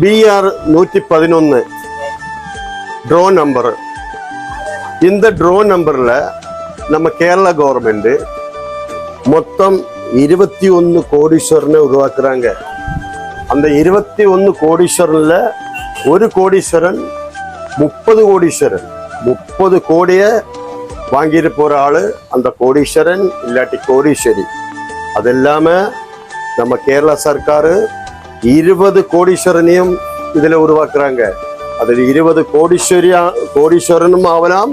BR 111 draw number. இந்த draw நம்பர்ல நம்ம கேரளா கவர்மெண்ட் மொத்தம் 21 கோடீஸ்வரனை உருவாக்குறாங்க. அந்த 21 கோடீஸ்வரன்ல ஒரு கோடீஸ்வரன் 30 கோடீஸ்வரன் 30 கோடியை வாங்கிட்டு போற ஆளு அந்த கோடீஸ்வரன் இல்லாட்டி கோடீஸ்வரி. அது இல்லாம நம்ம கேரளா சர்க்காரு 20 கோடீஸ்வரனையும் இதுல உருவாக்குறாங்க. அதில் 20 கோடீஸ்வரனும் ஆகலாம்,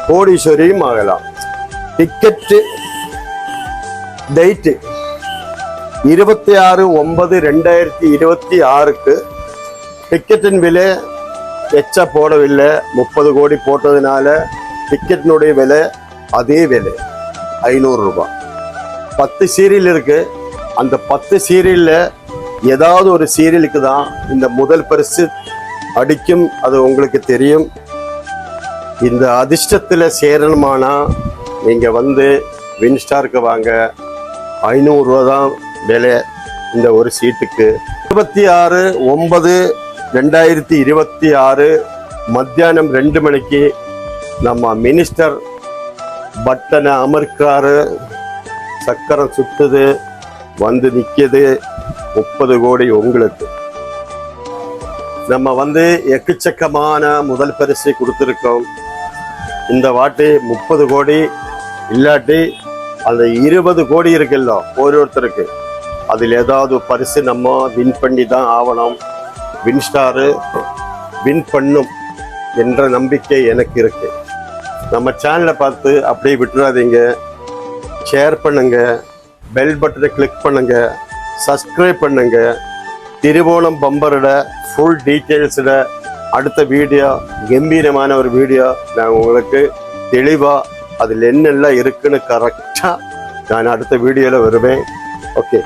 கோடீஸ்வரியும் ஆகலாம். டிக்கெட் டேட்டு 26/9/2026 டிக்கெட்டின் விலை எச்சா போடவில்லை. 30 கோடி போட்டதுனால டிக்கெட்டினுடைய விலை அதே விலை 500 ரூபாய். 10 சீரியல் இருக்கு. அந்த 10 சீரியல்ல ஏதாவது ஒரு சீரியலுக்கு தான் இந்த முதல் பரிசு அடிக்கும். அது உங்களுக்கு தெரியும். இந்த அதிர்ஷ்டத்தில் சேரணுமானா நீங்க வந்து வின்ஸ்டாருக்கு வாங்க. 500 ரூபா தான் விலை இந்த ஒரு சீட்டுக்கு. 26/9/2026 மத்தியானம் 2 மணிக்கு நம்ம மினிஸ்டர் பட்டனை அமர்க்காரு. சக்கரம் சுத்துது, வந்து நிற்கிது. 30 கோடி உங்களுக்கு. நம்ம வந்து எக்கச்சக்கமான முதல் பரிசை கொடுத்துருக்கோம். இந்த வாட்டி 30 கோடி இல்லாட்டி அந்த 20 கோடி இருக்குல்ல ஒருத்தருக்கு, அதில் ஏதாவது பரிசு நம்ம வின் பண்ணி தான் ஆகணும். வின்ஸ்டாரு வின் பண்ணும் என்ற நம்பிக்கை எனக்கு இருக்கு. நம்ம சேனலை பார்த்து அப்படியே விட்டுறாதீங்க. ஷேர் பண்ணுங்க, பெல் பட்டனை கிளிக் பண்ணுங்க, சப்ஸ்கிரைப் பண்ணுங்க. திருவோணம் பம்பரோட ஃபுல் டீட்டெயில்ஸோட அடுத்த வீடியோ, கம்பீரமான ஒரு வீடியோ நான் உங்களுக்கு தெளிவாக அதில் என்னெல்லாம் இருக்குன்னு கரெக்டாக நான் அடுத்த வீடியோவில் வருவேன். ஓகே.